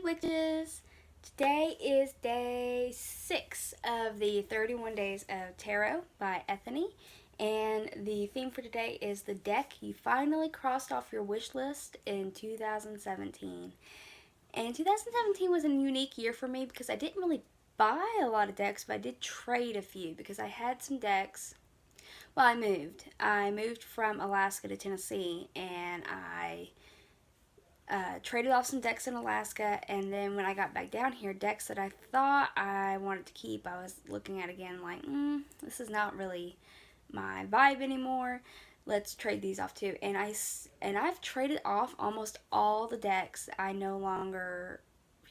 witches! Today is day 6 of the 31 Days of Tarot by Ethony, and the theme for today is the deck you finally crossed off your wish list in 2017. And 2017 was a unique year for me because I didn't really buy a lot of decks, but I did trade a few because I had some decks. Well, I moved. I moved from Alaska to Tennessee, and I traded off some decks in Alaska, and then when I got back down here, decks that I thought I wanted to keep, I was looking at again like, this is not really my vibe anymore. Let's trade these off too. And I've traded off almost all the decks I no longer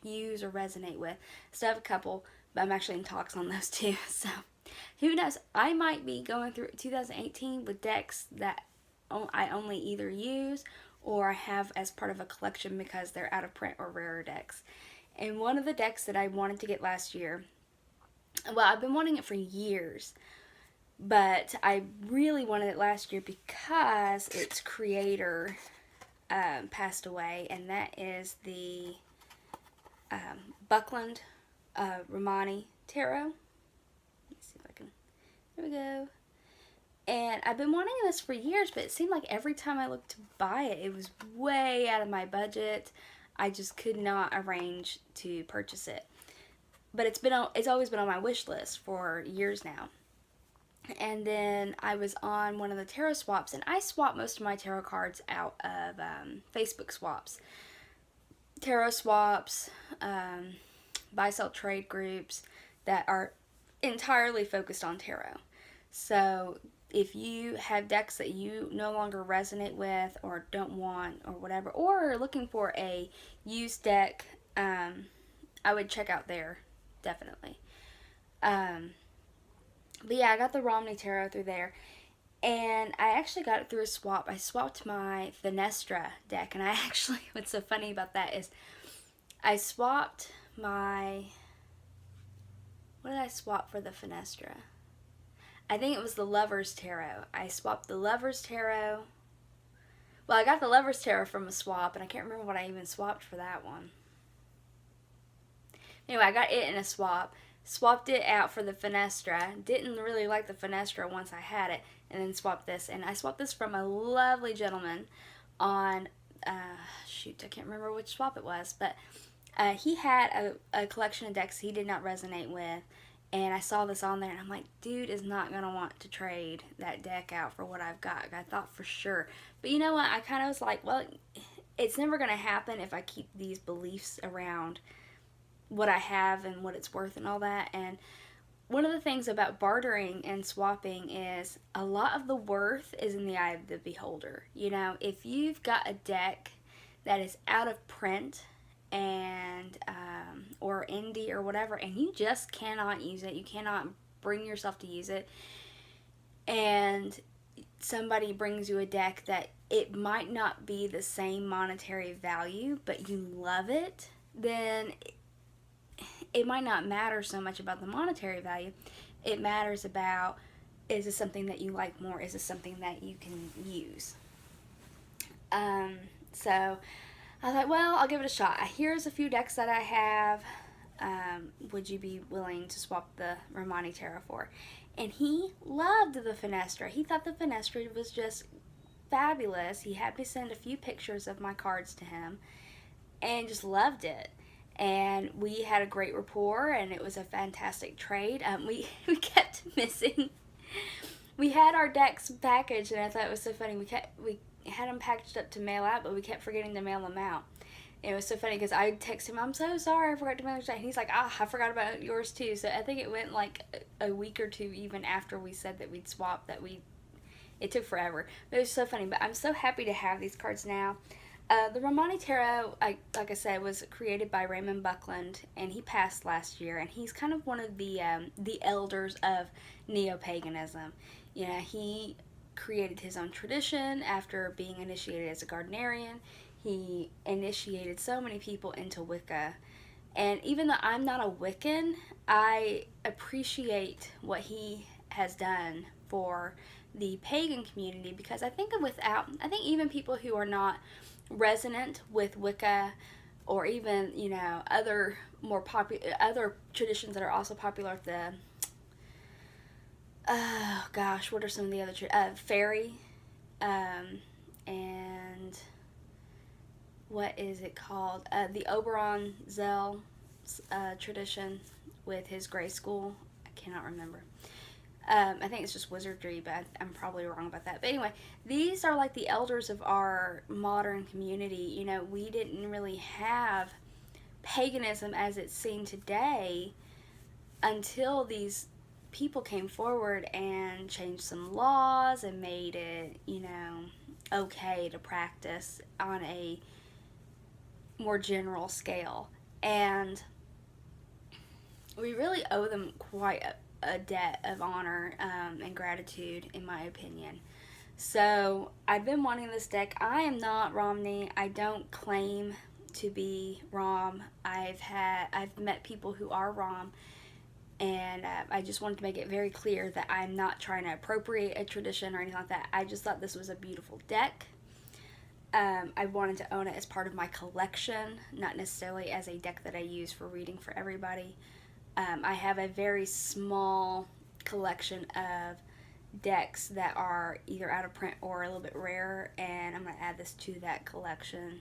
use or resonate with. Still have a couple, but I'm actually in talks on those too. So who knows? I might be going through 2018 with decks that I only either use or I have as part of a collection because they're out of print or rarer decks. And one of the decks that I wanted to get last year, well, I've been wanting it for years, but I really wanted it last year because its creator passed away, and that is the Buckland Romani tarot. Let me see if I can, there we go. And I've been wanting this for years, but it seemed like every time I looked to buy it, it was way out of my budget. I just could not arrange to purchase it. But it's always been on my wish list for years now. And then I was on one of the tarot swaps, and I swap most of my tarot cards out of Facebook swaps. Tarot swaps, buy-sell trade groups that are entirely focused on tarot. So if you have decks that you no longer resonate with or don't want or whatever, or are looking for a used deck, I would check out there, definitely. But yeah, I got the Romani tarot through there, and I actually got it through a swap. I swapped my Fenestra deck, and what's so funny about that is I swapped what did I swap for the Fenestra? I think it was the Lover's Tarot. I swapped the Lover's Tarot. Well, I got the Lover's Tarot from a swap, and I can't remember what I even swapped for that one. Anyway, I got it in a swap. Swapped it out for the Fenestra. Didn't really like the Fenestra once I had it, and then swapped this. And I swapped this from a lovely gentleman on, shoot, I can't remember which swap it was, but he had a collection of decks he did not resonate with. And I saw this on there, and I'm like, dude is not going to want to trade that deck out for what I've got. I thought for sure. But you know what? I kind of was like, well, it's never going to happen if I keep these beliefs around what I have and what it's worth and all that. And one of the things about bartering and swapping is a lot of the worth is in the eye of the beholder. You know, if you've got a deck that is out of print and or indie or whatever, and you just cannot use it, you cannot bring yourself to use it, and somebody brings you a deck that it might not be the same monetary value, but you love it, then it might not matter so much about the monetary value. It matters about, is this something that you like more? Is this something that you can use? So I thought, well, I'll give it a shot. Here's a few decks that I have. Would you be willing to swap the Romani Tarot for? And he loved the Fenestra. He thought the Fenestra was just fabulous. He had me send a few pictures of my cards to him and just loved it. And we had a great rapport, and it was a fantastic trade. We kept missing. We had our decks packaged, and I thought it was so funny. We had them packaged up to mail out, but we kept forgetting to mail them out. It was so funny because I texted him, I'm so sorry, I forgot to mail yours. And he's like, I forgot about yours too. So I think it went like a week or two even after we said that we'd swap, it took forever. But it was so funny. But I'm so happy to have these cards now. The Romani Tarot, like I said, was created by Raymond Buckland, and he passed last year. And he's kind of one of the elders of neo-paganism. You know, he created his own tradition after being initiated as a Gardnerian. He initiated so many people into Wicca. And even though I'm not a Wiccan, I appreciate what he has done for the pagan community, because I think even people who are not resonant with Wicca or even, you know, other more popular, other traditions that are also popular at the, oh gosh, what are some of the other, fairy, and what is it called? The Oberon Zell tradition with his gray school. I cannot remember. I think it's just wizardry, but I'm probably wrong about that. But anyway, these are like the elders of our modern community. You know, we didn't really have paganism as it's seen today until these people came forward and changed some laws and made it, you know, okay to practice on a more general scale. And we really owe them quite a debt of honor and gratitude, in my opinion. So I've been wanting this deck. I am not Romney. I don't claim to be Rom. I've met people who are Rom, and I just wanted to make it very clear that I'm not trying to appropriate a tradition or anything like that. I just thought this was a beautiful deck. I wanted to own it as part of my collection, not necessarily as a deck that I use for reading for everybody. I have a very small collection of decks that are either out of print or a little bit rare, and I'm going to add this to that collection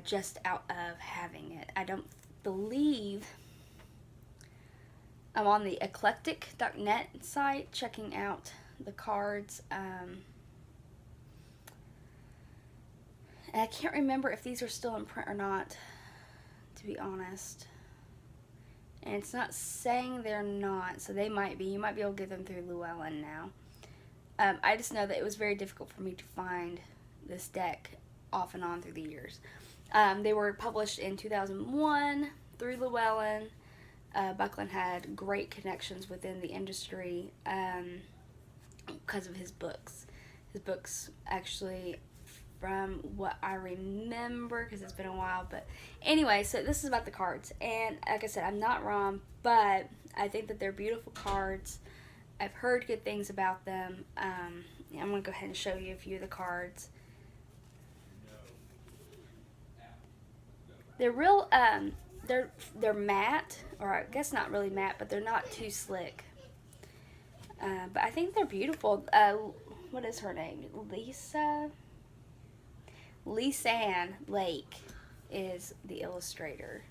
just out of having it. I don't believe I'm on the eclectic.net site checking out the cards. And I can't remember if these are still in print or not, to be honest. And it's not saying they're not, so they might be. You might be able to get them through Llewellyn now. I just know that it was very difficult for me to find this deck off and on through the years. They were published in 2001 through Llewellyn. Buckland had great connections within the industry because of his books. His books actually, from what I remember, because it's been a while, but anyway, so this is about the cards, and like I said, I'm not Rom, but I think that they're beautiful cards. I've heard good things about them. I'm going to go ahead and show you a few of the cards. They're real, they're matte, or I guess not really matte, but they're not too slick. But I think they're beautiful. What is her name? Lisanne Lake is the illustrator.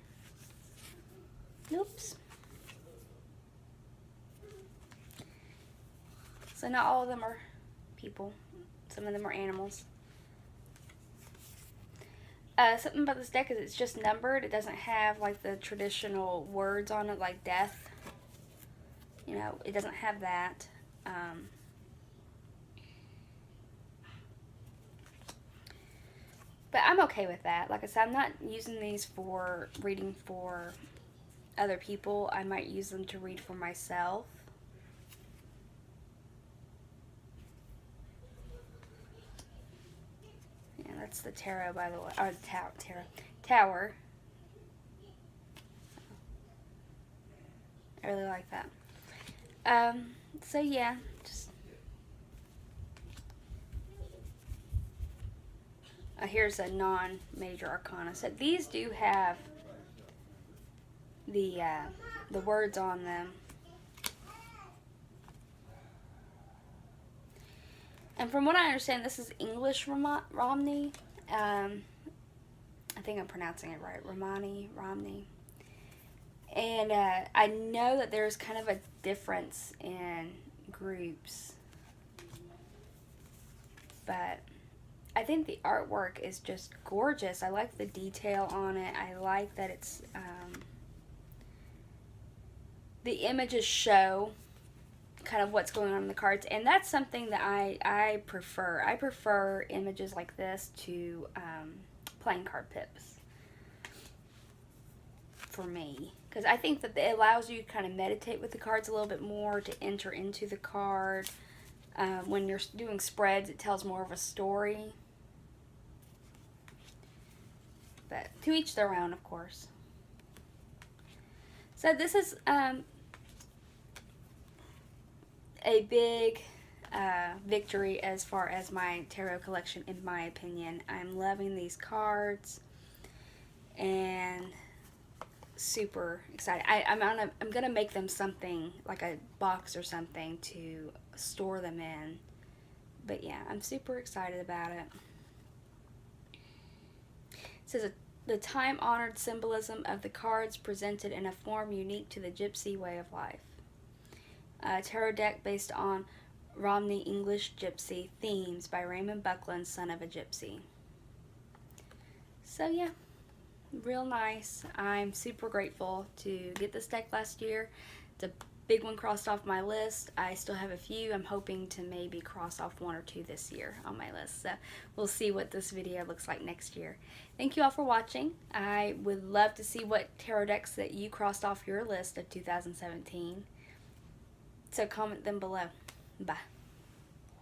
Oops. So not all of them are people. Some of them are animals. Something about this deck is it's just numbered. It doesn't have like the traditional words on it like death. You know, it doesn't have that. But I'm okay with that. Like I said, I'm not using these for reading for other people. I might use them to read for myself. Yeah, that's the tarot, by the way. Or the tower. I really like that. So yeah, just here's a non-major arcana. So these do have the words on them. And from what I understand, this is English Romani. I think I'm pronouncing it right. Romani. And I know that there's kind of a difference in groups. But I think the artwork is just gorgeous. I like the detail on it. I like that it's the images show kind of what's going on in the cards, and that's something that I prefer. I prefer images like this to playing card pips for me, because I think that it allows you to kind of meditate with the cards a little bit more, to enter into the card. When you're doing spreads, it tells more of a story. But to each their own, of course. So this is a big victory as far as my tarot collection, in my opinion. I'm loving these cards. and super excited. I'm gonna make them something like a box or something to store them in. But yeah, I'm super excited about it. It says the time-honored symbolism of the cards presented in a form unique to the Gypsy way of life. A tarot deck based on Romani English Gypsy themes by Raymond Buckland, son of a gypsy. So yeah, real nice. I'm super grateful to get this deck last year. It's a big one crossed off my list. I still have a few. I'm hoping to maybe cross off one or two this year on my list. So we'll see what this video looks like next year. Thank you all for watching. I would love to see what tarot decks that you crossed off your list of 2017. So comment them below. Bye.